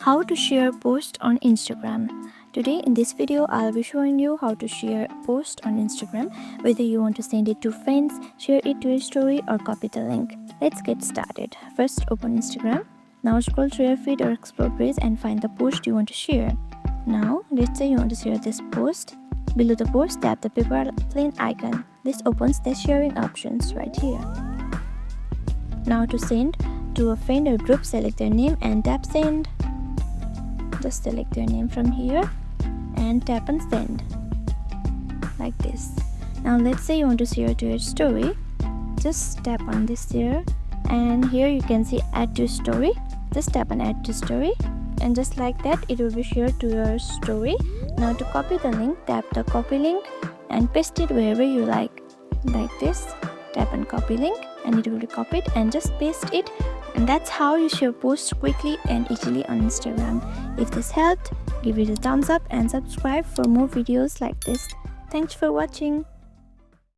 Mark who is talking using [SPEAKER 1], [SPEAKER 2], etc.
[SPEAKER 1] How to share post on Instagram. Today in this video I'll be showing you how to share a post on Instagram, whether you want to send it to friends, share it to your story or copy the link. Let's get started. First open Instagram. Now scroll through your feed or explore page and find the post you want to share. Now let's say you want to share this post. Below the post tap the paper plane icon. This opens the sharing options right here. Now to send to a friend or group, select their name and tap send. Just select their name from here and tap on send like this. Now let's say you want to share to your story. Just tap on this here and here you can see add to story. Just tap on add to story and just like that it will be shared to your story. Now to copy the link, tap the copy link and paste it wherever you like this. Tap on copy link and it will be copied and just paste it. And that's how you share posts quickly and easily on Instagram. If this helped, give it a thumbs up and subscribe for more videos like this. Thanks for watching.